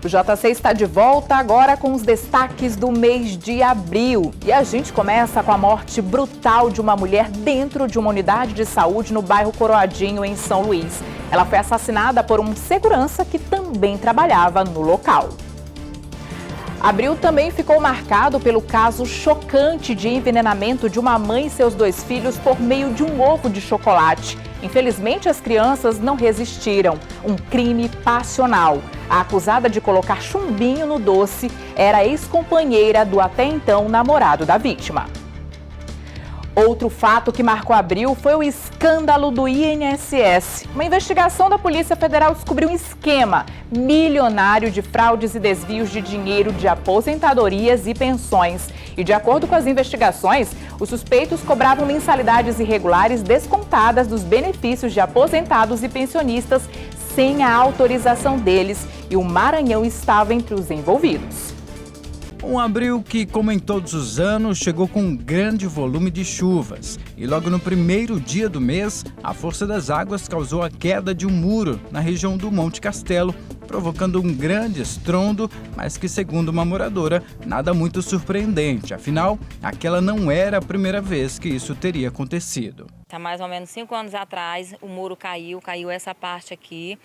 O JC está de volta agora com os destaques do mês de abril. E a gente começa com a morte brutal de uma mulher dentro de uma unidade de saúde no bairro Coroadinho, em São Luís. Ela foi assassinada por um segurança que também trabalhava no local. Abril também ficou marcado pelo caso chocante de envenenamento de uma mãe e seus 2 filhos por meio de um ovo de chocolate. Infelizmente, as crianças não resistiram. Um crime passional. A acusada de colocar chumbinho no doce era a ex-companheira do até então namorado da vítima. Outro fato que marcou abril foi o escândalo do INSS. Uma investigação da Polícia Federal descobriu um esquema milionário de fraudes e desvios de dinheiro de aposentadorias e pensões. E de acordo com as investigações, os suspeitos cobravam mensalidades irregulares descontadas dos benefícios de aposentados e pensionistas sem a autorização deles, e o Maranhão estava entre os envolvidos. Um abril que, como em todos os anos, chegou com um grande volume de chuvas. E logo no primeiro dia do mês, a força das águas causou a queda de um muro na região do Monte Castelo, provocando um grande estrondo, mas que, segundo uma moradora, nada muito surpreendente. Afinal, aquela não era a primeira vez que isso teria acontecido. Há mais ou menos 5 anos atrás, o muro caiu essa parte aqui.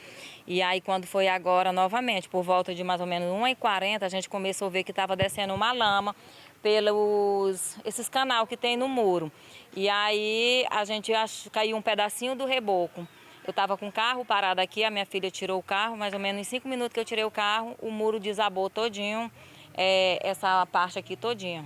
E aí, quando foi agora, novamente, por volta de mais ou menos 1h40, a gente começou a ver que estava descendo uma lama esses canal que tem no muro. E aí, caiu um pedacinho do reboco. Eu estava com o carro parado aqui, a minha filha tirou o carro, mais ou menos em 5 minutos que eu tirei o carro, o muro desabou todinho. Essa parte aqui todinha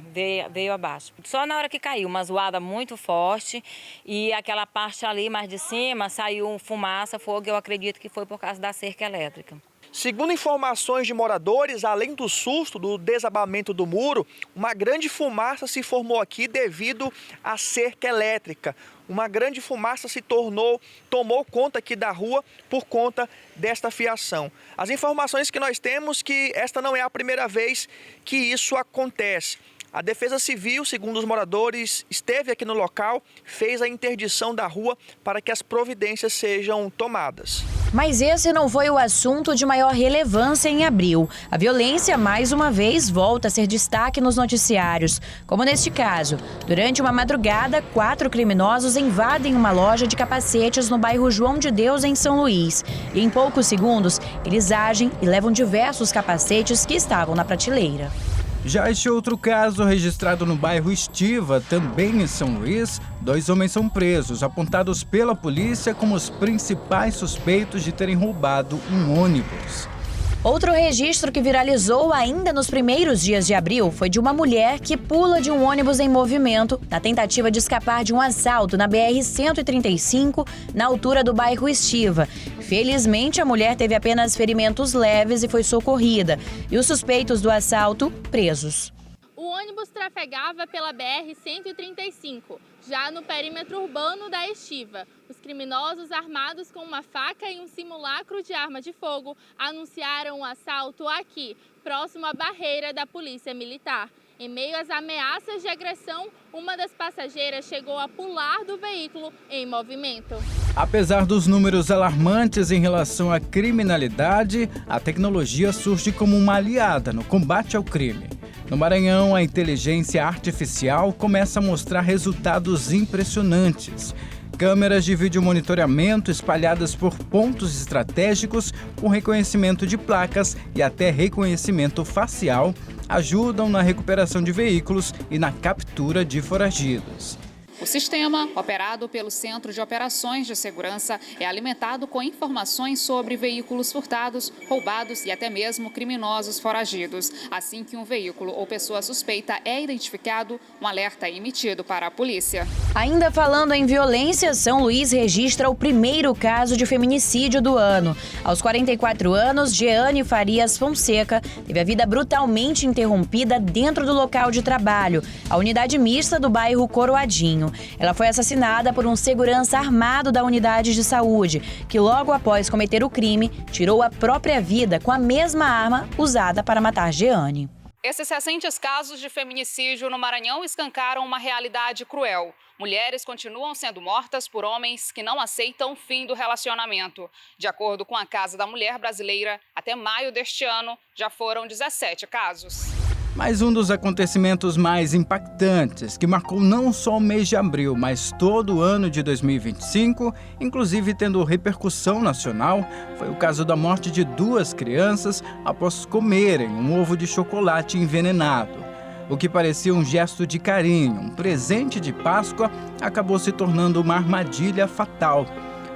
veio abaixo. Só na hora que caiu, uma zoada muito forte, e aquela parte ali mais de cima saiu fumaça, fogo, eu acredito que foi por causa da cerca elétrica. Segundo informações de moradores, além do susto do desabamento do muro, uma grande fumaça se formou aqui devido à cerca elétrica. Uma grande fumaça tomou conta aqui da rua por conta desta fiação. As informações que nós temos que esta não é a primeira vez que isso acontece. A Defesa Civil, segundo os moradores, esteve aqui no local, fez a interdição da rua para que as providências sejam tomadas. Mas esse não foi o assunto de maior relevância em abril. A violência, mais uma vez, volta a ser destaque nos noticiários. Como neste caso, durante uma madrugada, 4 criminosos invadem uma loja de capacetes no bairro João de Deus, em São Luís. E em poucos segundos, eles agem e levam diversos capacetes que estavam na prateleira. Já este outro caso, registrado no bairro Estiva, também em São Luís, 2 homens são presos, apontados pela polícia como os principais suspeitos de terem roubado um ônibus. Outro registro que viralizou ainda nos primeiros dias de abril foi de uma mulher que pula de um ônibus em movimento na tentativa de escapar de um assalto na BR-135, na altura do bairro Estiva. Felizmente, a mulher teve apenas ferimentos leves e foi socorrida. E os suspeitos do assalto, presos. O ônibus trafegava pela BR-135, já no perímetro urbano da Estiva. Os criminosos, armados com uma faca e um simulacro de arma de fogo, anunciaram um assalto aqui, próximo à barreira da Polícia Militar. Em meio às ameaças de agressão, uma das passageiras chegou a pular do veículo em movimento. Apesar dos números alarmantes em relação à criminalidade, a tecnologia surge como uma aliada no combate ao crime. No Maranhão, a inteligência artificial começa a mostrar resultados impressionantes. Câmeras de vídeo monitoramento espalhadas por pontos estratégicos com reconhecimento de placas e até reconhecimento facial ajudam na recuperação de veículos e na captura de foragidos. O sistema, operado pelo Centro de Operações de Segurança, é alimentado com informações sobre veículos furtados, roubados e até mesmo criminosos foragidos. Assim que um veículo ou pessoa suspeita é identificado, um alerta é emitido para a polícia. Ainda falando em violência, São Luís registra o primeiro caso de feminicídio do ano. Aos 44 anos, Jeane Farias Fonseca teve a vida brutalmente interrompida dentro do local de trabalho, a unidade mista do bairro Coroadinho. Ela foi assassinada por um segurança armado da unidade de saúde, que logo após cometer o crime, tirou a própria vida com a mesma arma usada para matar Jeane. Esses recentes casos de feminicídio no Maranhão escancaram uma realidade cruel. Mulheres continuam sendo mortas por homens que não aceitam o fim do relacionamento. De acordo com a Casa da Mulher Brasileira, até maio deste ano, já foram 17 casos. Mas um dos acontecimentos mais impactantes, que marcou não só o mês de abril, mas todo o ano de 2025, inclusive tendo repercussão nacional, foi o caso da morte de 2 crianças após comerem um ovo de chocolate envenenado. O que parecia um gesto de carinho, um presente de Páscoa, acabou se tornando uma armadilha fatal.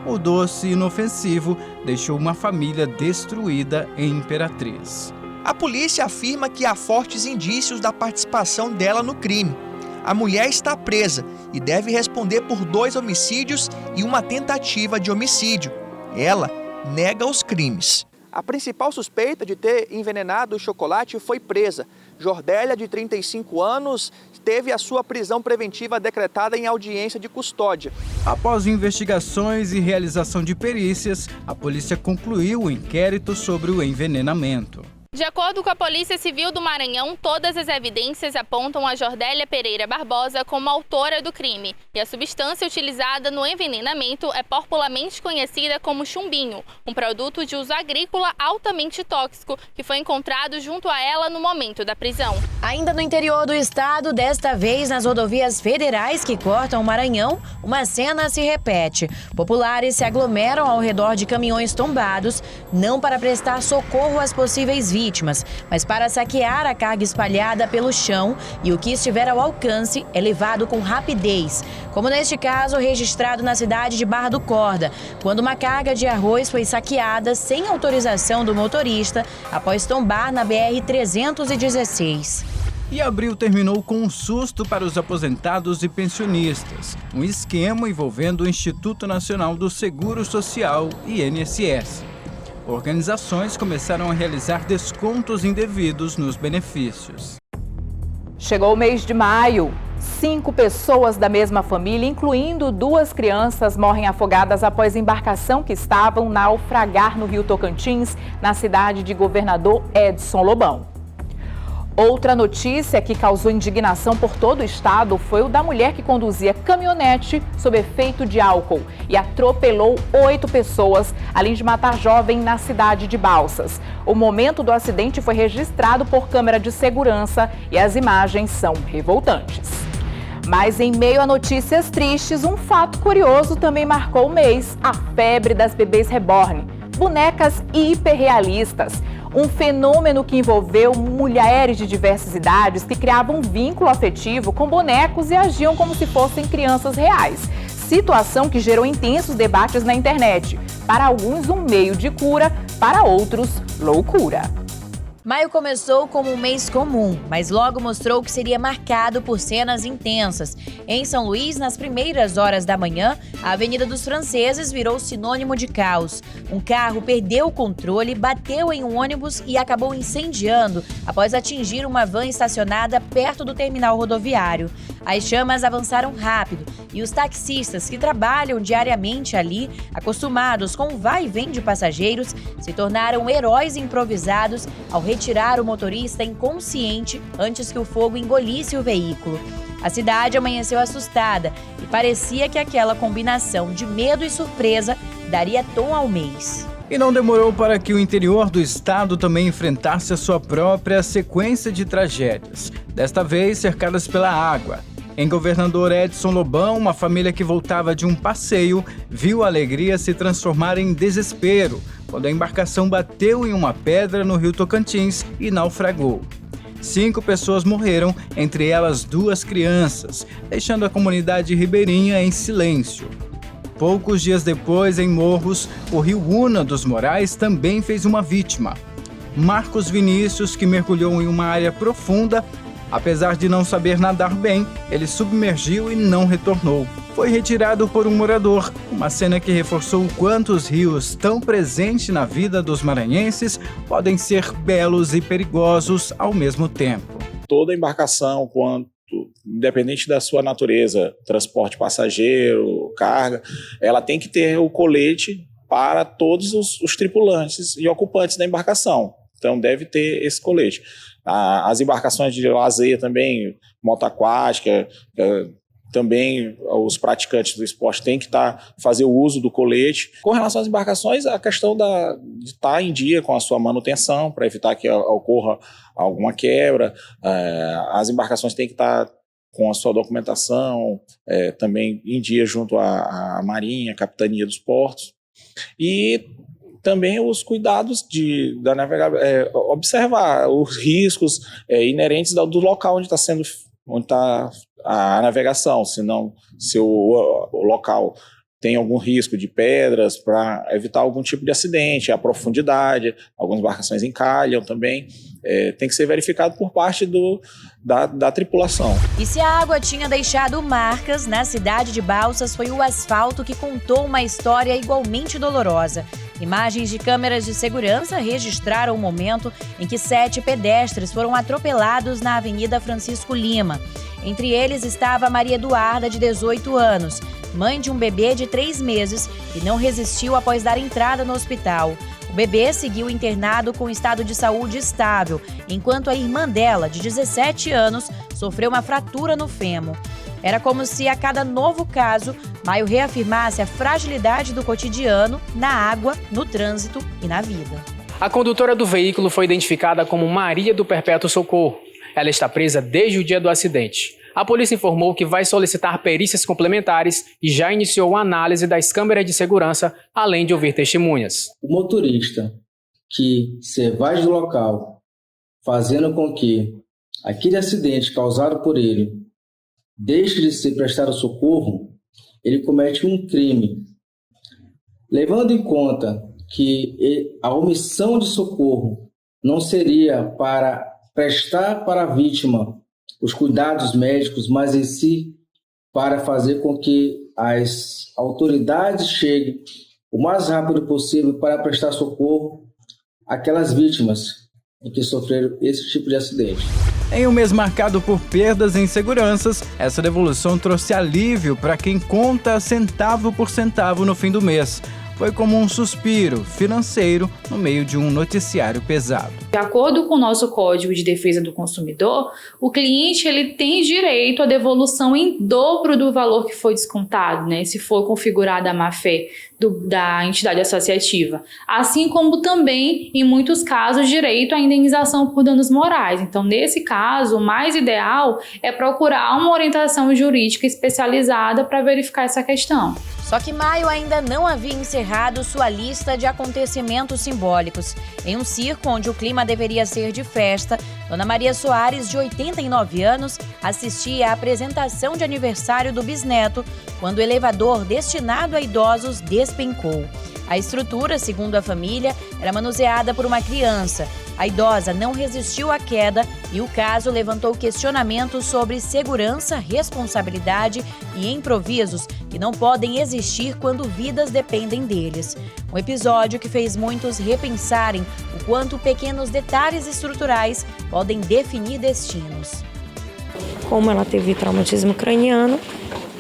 O doce inofensivo deixou uma família destruída em Imperatriz. A polícia afirma que há fortes indícios da participação dela no crime. A mulher está presa e deve responder por 2 homicídios e uma tentativa de homicídio. Ela nega os crimes. A principal suspeita de ter envenenado o chocolate foi presa. Jordélia, de 35 anos, teve a sua prisão preventiva decretada em audiência de custódia. Após investigações e realização de perícias, a polícia concluiu o inquérito sobre o envenenamento. De acordo com a Polícia Civil do Maranhão, todas as evidências apontam a Jordélia Pereira Barbosa como autora do crime. E a substância utilizada no envenenamento é popularmente conhecida como chumbinho, um produto de uso agrícola altamente tóxico que foi encontrado junto a ela no momento da prisão. Ainda no interior do estado, desta vez nas rodovias federais que cortam o Maranhão, uma cena se repete. Populares se aglomeram ao redor de caminhões tombados, não para prestar socorro às possíveis vítimas, mas para saquear a carga espalhada pelo chão, e o que estiver ao alcance é levado com rapidez, como neste caso registrado na cidade de Barra do Corda, quando uma carga de arroz foi saqueada sem autorização do motorista após tombar na BR-316. E abril terminou com um susto para os aposentados e pensionistas, um esquema envolvendo o Instituto Nacional do Seguro Social, INSS. Organizações começaram a realizar descontos indevidos nos benefícios. Chegou o mês de maio. 5 pessoas da mesma família, incluindo 2 crianças, morrem afogadas após embarcação que estavam naufragar no Rio Tocantins, na cidade de Governador Edson Lobão. Outra notícia que causou indignação por todo o estado foi o da mulher que conduzia caminhonete sob efeito de álcool e atropelou 8 pessoas, além de matar jovem na cidade de Balsas. O momento do acidente foi registrado por câmera de segurança e as imagens são revoltantes. Mas em meio a notícias tristes, um fato curioso também marcou o mês: a febre das bebês reborn, bonecas hiperrealistas. Um fenômeno que envolveu mulheres de diversas idades que criavam um vínculo afetivo com bonecos e agiam como se fossem crianças reais. Situação que gerou intensos debates na internet. Para alguns, um meio de cura, para outros, loucura. Maio começou como um mês comum, mas logo mostrou que seria marcado por cenas intensas. Em São Luís, nas primeiras horas da manhã, a Avenida dos Franceses virou sinônimo de caos. Um carro perdeu o controle, bateu em um ônibus e acabou incendiando após atingir uma van estacionada perto do terminal rodoviário. As chamas avançaram rápido e os taxistas que trabalham diariamente ali, acostumados com o vai e vem de passageiros, se tornaram heróis improvisados ao retirar o motorista inconsciente antes que o fogo engolisse o veículo. A cidade amanheceu assustada e parecia que aquela combinação de medo e surpresa daria tom ao mês. E não demorou para que o interior do estado também enfrentasse a sua própria sequência de tragédias, desta vez cercadas pela água. Em Governador Edson Lobão, uma família que voltava de um passeio viu a alegria se transformar em desespero quando a embarcação bateu em uma pedra no Rio Tocantins e naufragou. 5 pessoas morreram, entre elas 2 crianças, deixando a comunidade ribeirinha em silêncio. Poucos dias depois, em Morros, o rio Una dos Morais também fez uma vítima. Marcos Vinícius, que mergulhou em uma área profunda, apesar de não saber nadar bem, ele submergiu e não retornou. Foi retirado por um morador, uma cena que reforçou o quanto os rios, tão presentes na vida dos maranhenses, podem ser belos e perigosos ao mesmo tempo. Toda embarcação, independente da sua natureza, transporte passageiro, carga, ela tem que ter o colete para todos os tripulantes e ocupantes da embarcação. Então deve ter esse colete. As embarcações de lazer também, moto aquática, também os praticantes do esporte têm que fazer o uso do colete. Com relação às embarcações, a questão de estar em dia com a sua manutenção, para evitar que ocorra alguma quebra. As embarcações têm que estar com a sua documentação também em dia junto à Marinha, à Capitania dos Portos. E também os cuidados da navegação, observar os riscos inerentes do local onde está a navegação, se o local tem algum risco de pedras, para evitar algum tipo de acidente, a profundidade, algumas embarcações encalham também, tem que ser verificado por parte da tripulação. E se a água tinha deixado marcas, na cidade de Balsas foi o asfalto que contou uma história igualmente dolorosa. Imagens de câmeras de segurança registraram o momento em que 7 pedestres foram atropelados na Avenida Francisco Lima. Entre eles estava Maria Eduarda, de 18 anos, mãe de um bebê de 3 meses, que não resistiu após dar entrada no hospital. O bebê seguiu internado com estado de saúde estável, enquanto a irmã dela, de 17 anos, sofreu uma fratura no fêmur. Era como se a cada novo caso, Maio reafirmasse a fragilidade do cotidiano na água, no trânsito e na vida. A condutora do veículo foi identificada como Maria do Perpétuo Socorro. Ela está presa desde o dia do acidente. A polícia informou que vai solicitar perícias complementares e já iniciou a análise das câmeras de segurança, além de ouvir testemunhas. O motorista que se evade do local, fazendo com que aquele acidente causado por ele deixe de ser prestado socorro, ele comete um crime. Levando em conta que a omissão de socorro não seria para prestar para a vítima os cuidados médicos, mas em si para fazer com que as autoridades cheguem o mais rápido possível para prestar socorro àquelas vítimas que sofreram esse tipo de acidente. Em um mês marcado por perdas em seguranças, essa devolução trouxe alívio para quem conta centavo por centavo no fim do mês. Foi como um suspiro financeiro no meio de um noticiário pesado. De acordo com o nosso Código de Defesa do Consumidor, o cliente ele tem direito à devolução em dobro do valor que foi descontado, né, se for configurada a má-fé da entidade associativa. Assim como também, em muitos casos, direito à indenização por danos morais. Então, nesse caso, o mais ideal é procurar uma orientação jurídica especializada para verificar essa questão. Só que Maio ainda não havia encerrado sua lista de acontecimentos simbólicos. Em um circo onde o clima deveria ser de festa, Dona Maria Soares, de 89 anos, assistia à apresentação de aniversário do bisneto, quando o elevador destinado a idosos despencou. A estrutura, segundo a família, era manuseada por uma criança. A idosa não resistiu à queda e o caso levantou questionamentos sobre segurança, responsabilidade e improvisos que não podem existir quando vidas dependem deles. Um episódio que fez muitos repensarem o quanto pequenos detalhes estruturais podem definir destinos. Como ela teve traumatismo craniano,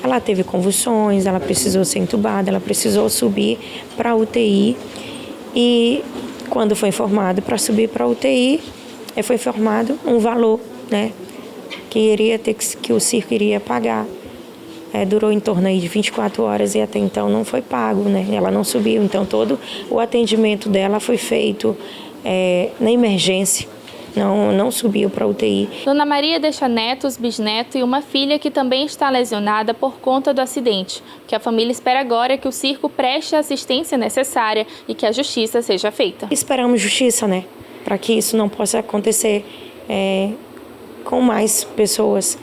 ela teve convulsões, ela precisou ser entubada, ela precisou subir para a UTI e quando foi informado para subir para a UTI, foi informado um valor, né, que o circo iria pagar. Durou em torno aí de 24 horas e até então não foi pago, né? Ela não subiu, então todo o atendimento dela foi feito na emergência. Não subiu para a UTI. Dona Maria deixa netos, bisneto e uma filha que também está lesionada por conta do acidente. O que a família espera agora é que o circo preste a assistência necessária e que a justiça seja feita. Esperamos justiça, né? Para que isso não possa acontecer com mais pessoas.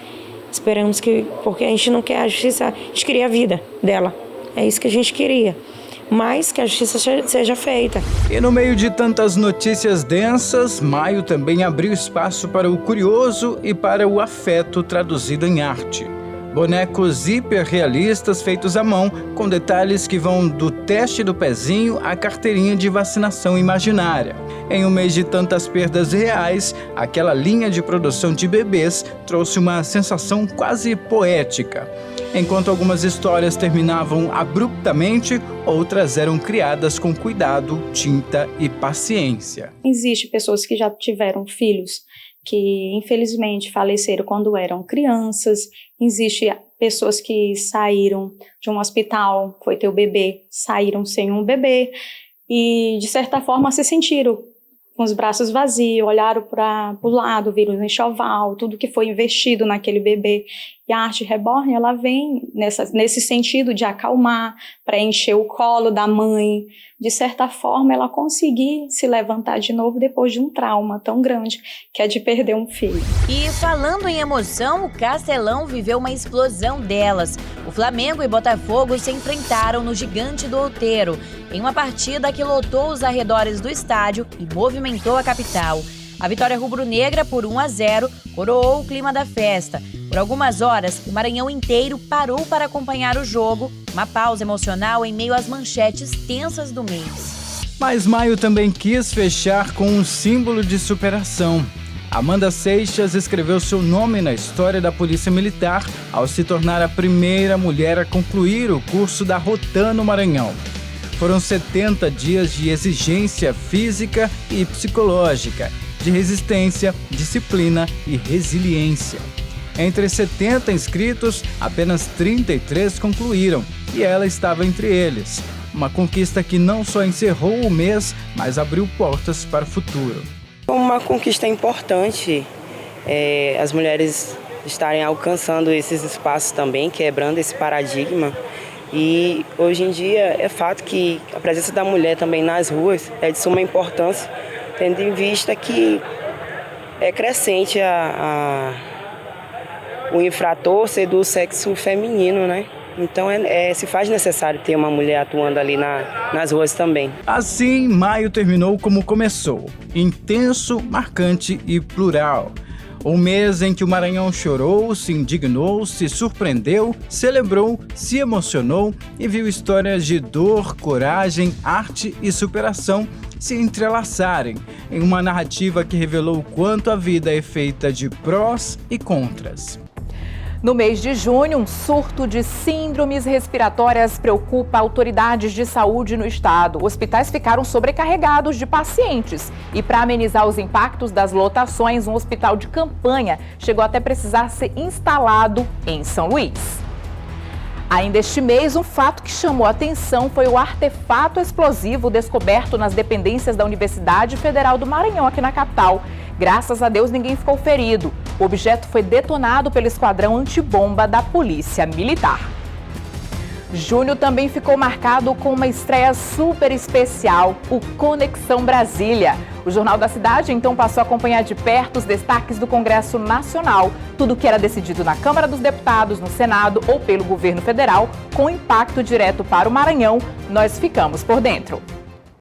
Esperamos porque a gente não quer a justiça, a gente queria a vida dela. É isso que a gente queria. Mas que a justiça seja feita. E no meio de tantas notícias densas, Maio também abriu espaço para o curioso e para o afeto traduzido em arte. Bonecos hiperrealistas feitos à mão, com detalhes que vão do teste do pezinho à carteirinha de vacinação imaginária. Em um mês de tantas perdas reais, aquela linha de produção de bebês trouxe uma sensação quase poética. Enquanto algumas histórias terminavam abruptamente, outras eram criadas com cuidado, tinta e paciência. Existem pessoas que já tiveram filhos que infelizmente faleceram quando eram crianças. Existem pessoas que saíram de um hospital, foi ter o bebê, saíram sem um bebê e de certa forma se sentiram com os braços vazios, olharam para o lado, viram o enxoval, tudo que foi investido naquele bebê. E a arte reborn, ela vem nesse sentido de acalmar, preencher o colo da mãe, de certa forma ela conseguir se levantar de novo depois de um trauma tão grande, que é de perder um filho. E falando em emoção, o Castelão viveu uma explosão delas. O Flamengo e Botafogo se enfrentaram no Gigante do Outeiro, em uma partida que lotou os arredores do estádio e movimentou a capital. A vitória rubro-negra por 1-0 coroou o clima da festa. Por algumas horas, o Maranhão inteiro parou para acompanhar o jogo, uma pausa emocional em meio às manchetes tensas do mês. Mas maio também quis fechar com um símbolo de superação. Amanda Seixas escreveu seu nome na história da Polícia Militar ao se tornar a primeira mulher a concluir o curso da Rotan no Maranhão. Foram 70 dias de exigência física e psicológica, de resistência, disciplina e resiliência. Entre 70 inscritos, apenas 33 concluíram, e ela estava entre eles. Uma conquista que não só encerrou o mês, mas abriu portas para o futuro. Uma conquista importante, as mulheres estarem alcançando esses espaços também, quebrando esse paradigma. E hoje em dia é fato que a presença da mulher também nas ruas é de suma importância, tendo em vista que é crescente o infrator ser do sexo feminino, né? Então se faz necessário ter uma mulher atuando ali nas ruas também. Assim, maio terminou como começou, intenso, marcante e plural. Um mês em que o Maranhão chorou, se indignou, se surpreendeu, celebrou, se emocionou e viu histórias de dor, coragem, arte e superação se entrelaçarem em uma narrativa que revelou o quanto a vida é feita de prós e contras. No mês de junho, um surto de síndromes respiratórias preocupa autoridades de saúde no estado. Hospitais ficaram sobrecarregados de pacientes. E para amenizar os impactos das lotações, um hospital de campanha chegou até precisar ser instalado em São Luís. Ainda este mês, um fato que chamou a atenção foi o artefato explosivo descoberto nas dependências da Universidade Federal do Maranhão, aqui na capital. Graças a Deus, ninguém ficou ferido. O objeto foi detonado pelo esquadrão antibomba da Polícia Militar. Junho também ficou marcado com uma estreia super especial, o Conexão Brasília. O Jornal da Cidade, então, passou a acompanhar de perto os destaques do Congresso Nacional, tudo que era decidido na Câmara dos Deputados, no Senado ou pelo governo federal, com impacto direto para o Maranhão. Nós ficamos por dentro.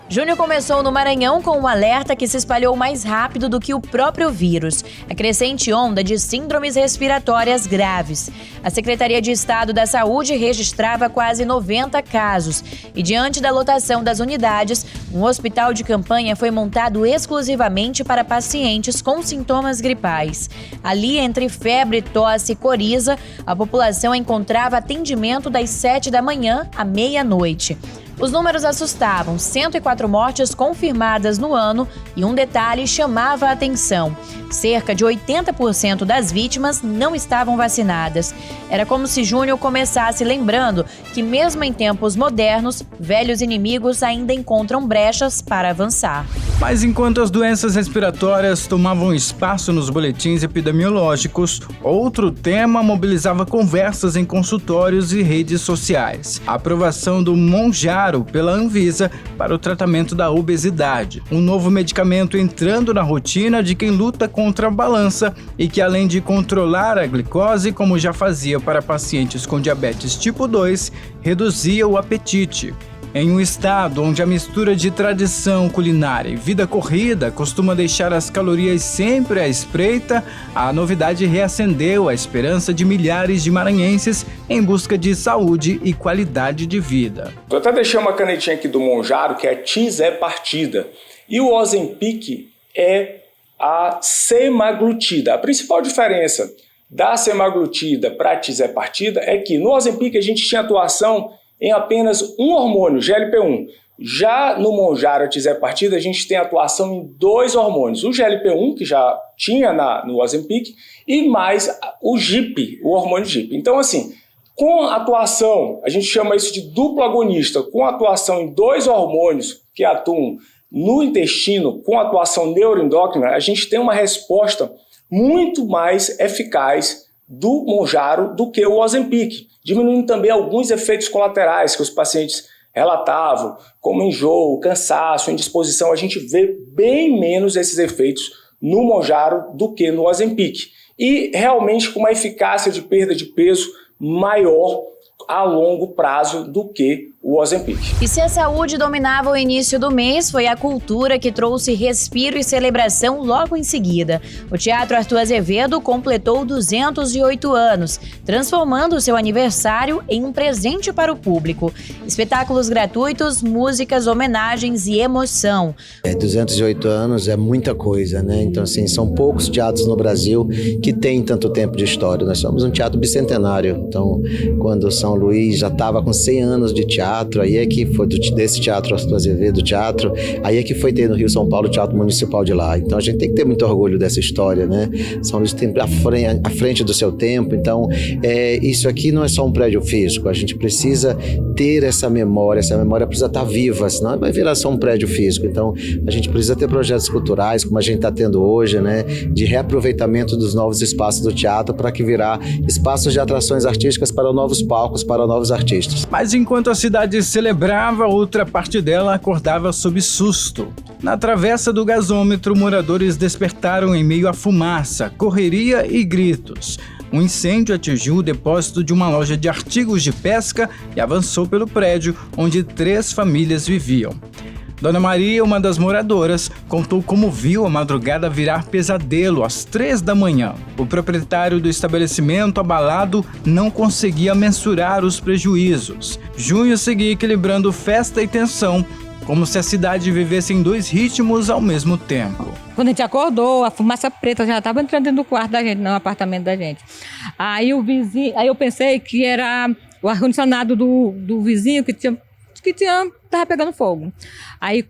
Junho começou no Maranhão com um alerta que se espalhou mais rápido do que o próprio vírus, a crescente onda de síndromes respiratórias graves. A Secretaria de Estado da Saúde registrava quase 90 casos e, diante da lotação das unidades, um hospital de campanha foi montado exclusivamente para pacientes com sintomas gripais. Ali, entre febre, tosse e coriza, a população encontrava atendimento das 7 da manhã à meia-noite. Os números assustavam, 104 mortes confirmadas no ano e um detalhe chamava a atenção. Cerca de 80% das vítimas não estavam vacinadas. Era como se junho começasse lembrando que, mesmo em tempos modernos, velhos inimigos ainda encontram brechas para avançar. Mas enquanto as doenças respiratórias tomavam espaço nos boletins epidemiológicos, outro tema mobilizava conversas em consultórios e redes sociais. A aprovação do Mounjaro pela Anvisa para o tratamento da obesidade. Um novo medicamento entrando na rotina de quem luta contra a balança e que, além de controlar a glicose, como já fazia para pacientes com diabetes tipo 2, reduzia o apetite. Em um estado onde a mistura de tradição culinária e vida corrida costuma deixar as calorias sempre à espreita, a novidade reacendeu a esperança de milhares de maranhenses em busca de saúde e qualidade de vida. Eu até deixei uma canetinha aqui do Mounjaro, que é Tirzepatida, e o Ozempic é a semaglutida. A principal diferença da semaglutida para a Tirzepatida é que no Ozempic a gente tinha atuação em apenas um hormônio, GLP-1. Já no Monjaro, a TIS é partida, a gente tem atuação em 2 hormônios, o GLP-1, que já tinha no Ozempic, e mais o GIP, o hormônio GIP. Então, assim, com atuação, a gente chama isso de duplo agonista, com atuação em 2 hormônios que atuam no intestino, com atuação neuroendócrina, a gente tem uma resposta muito mais eficaz do Monjaro do que o Ozempic, diminuindo também alguns efeitos colaterais que os pacientes relatavam, como enjoo, cansaço, indisposição. A gente vê bem menos esses efeitos no Monjaro do que no Ozempic. E realmente com uma eficácia de perda de peso maior a longo prazo do que o Ozempic. E se a saúde dominava o início do mês, foi a cultura que trouxe respiro e celebração logo em seguida. O Teatro Arthur Azevedo completou 208 anos, transformando seu aniversário em um presente para o público. Espetáculos gratuitos, músicas, homenagens e emoção. 208 anos é muita coisa, né? Então, assim, são poucos teatros no Brasil que têm tanto tempo de história. Nós somos um teatro bicentenário. Então, quando o São Luís já estava com 100 anos de teatro, aí é que foi desse Teatro Arthur Azevedo, teatro, aí é que foi ter no Rio São Paulo o Teatro Municipal de lá. Então a gente tem que ter muito orgulho dessa história, né? São Luís tem à frente do seu tempo, então isso aqui não é só um prédio físico, a gente precisa ter essa memória precisa estar viva, senão vai virar só um prédio físico. Então a gente precisa ter projetos culturais, como a gente está tendo hoje, né? De reaproveitamento dos novos espaços do teatro para que virar espaços de atrações artísticas para novos palcos, para novos artistas. Mas enquanto a cidade celebrava, outra parte dela acordava sob susto. Na travessa do gasômetro, moradores despertaram em meio à fumaça, correria e gritos. Um incêndio atingiu o depósito de uma loja de artigos de pesca e avançou pelo prédio onde 3 famílias viviam. Dona Maria, uma das moradoras, contou como viu a madrugada virar pesadelo às 3 da manhã. O proprietário do estabelecimento, abalado, não conseguia mensurar os prejuízos. Junho seguia equilibrando festa e tensão, como se a cidade vivesse em 2 ritmos ao mesmo tempo. Quando a gente acordou, a fumaça preta já estava entrando dentro do quarto da gente, no apartamento da gente. Aí eu pensei que era o ar-condicionado do vizinho que tava pegando fogo. Aí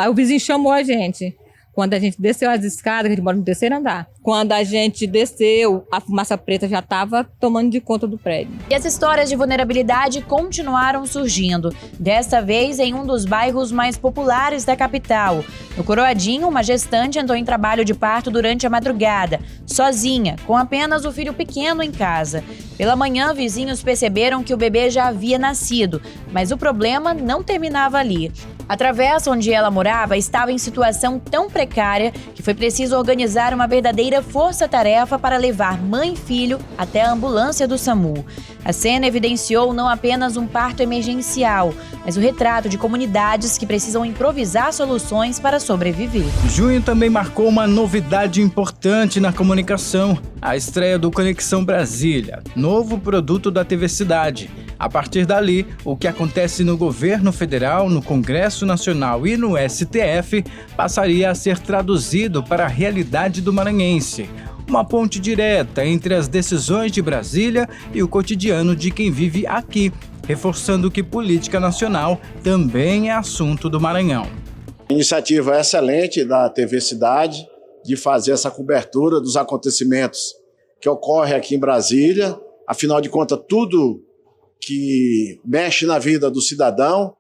o vizinho chamou a gente. Quando a gente desceu as escadas, a gente mora no 3º andar. Quando a gente desceu, a fumaça preta já estava tomando de conta do prédio. E as histórias de vulnerabilidade continuaram surgindo. Desta vez em um dos bairros mais populares da capital. No Coroadinho, uma gestante entrou em trabalho de parto durante a madrugada, sozinha, com apenas o filho pequeno em casa. Pela manhã, vizinhos perceberam que o bebê já havia nascido, mas o problema não terminava ali. A travessa onde ela morava estava em situação tão precária que foi preciso organizar uma verdadeira força-tarefa para levar mãe e filho até a ambulância do SAMU. A cena evidenciou não apenas um parto emergencial, mas o retrato de comunidades que precisam improvisar soluções para sobreviver. Junho também marcou uma novidade importante na comunicação, a estreia do Conexão Brasília, novo produto da TV Cidade. A partir dali, o que acontece no governo federal, no Congresso Nacional e no STF passaria a ser traduzido para a realidade do maranhense. Uma ponte direta entre as decisões de Brasília e o cotidiano de quem vive aqui, reforçando que política nacional também é assunto do Maranhão. Iniciativa excelente da TV Cidade de fazer essa cobertura dos acontecimentos que ocorrem aqui em Brasília. Afinal de contas, tudo que mexe na vida do cidadão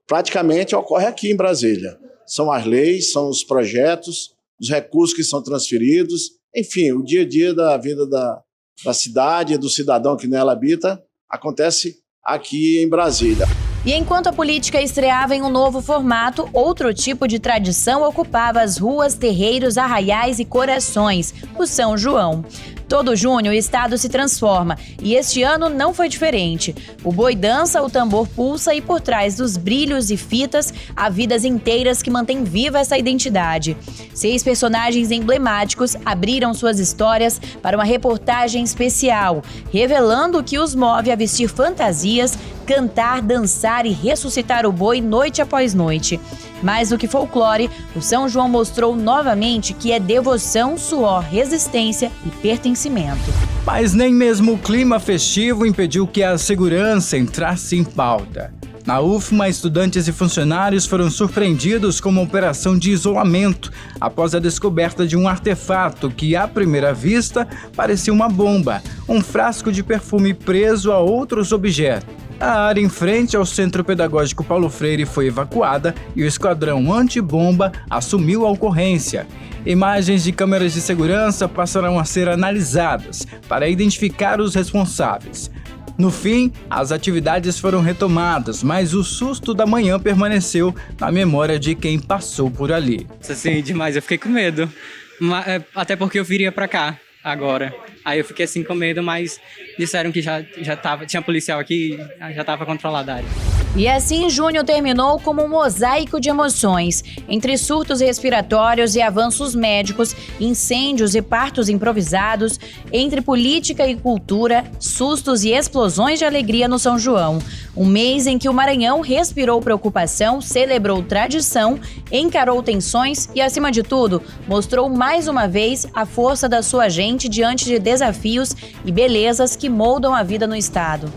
praticamente ocorre aqui em Brasília. São as leis, são os projetos, os recursos que são transferidos, enfim, o dia a dia da vida da cidade, do cidadão que nela habita, acontece aqui em Brasília. E enquanto a política estreava em um novo formato, outro tipo de tradição ocupava as ruas, terreiros, arraiais e corações, o São João. Todo junho o estado se transforma e este ano não foi diferente. O boi dança, o tambor pulsa e por trás dos brilhos e fitas há vidas inteiras que mantêm viva essa identidade. 6 personagens emblemáticos abriram suas histórias para uma reportagem especial, revelando o que os move a vestir fantasias, cantar, dançar e ressuscitar o boi noite após noite. Mais do que folclore, o São João mostrou novamente que é devoção, suor, resistência e pertencimento. Mas nem mesmo o clima festivo impediu que a segurança entrasse em pauta. Na UFMA, estudantes e funcionários foram surpreendidos com uma operação de isolamento após a descoberta de um artefato que, à primeira vista, parecia uma bomba, um frasco de perfume preso a outros objetos. A área em frente ao Centro Pedagógico Paulo Freire foi evacuada e o esquadrão antibomba assumiu a ocorrência. Imagens de câmeras de segurança passarão a ser analisadas para identificar os responsáveis. No fim, as atividades foram retomadas, mas o susto da manhã permaneceu na memória de quem passou por ali. Assim, demais, eu fiquei com medo, até porque eu viria para cá agora. Aí eu fiquei assim com medo, mas disseram que já tinha policial aqui, já estava controlada a área. E assim, junho terminou como um mosaico de emoções. Entre surtos respiratórios e avanços médicos, incêndios e partos improvisados, entre política e cultura, sustos e explosões de alegria no São João. Um mês em que o Maranhão respirou preocupação, celebrou tradição, encarou tensões e, acima de tudo, mostrou mais uma vez a força da sua gente diante de desafios e belezas que moldam a vida no estado.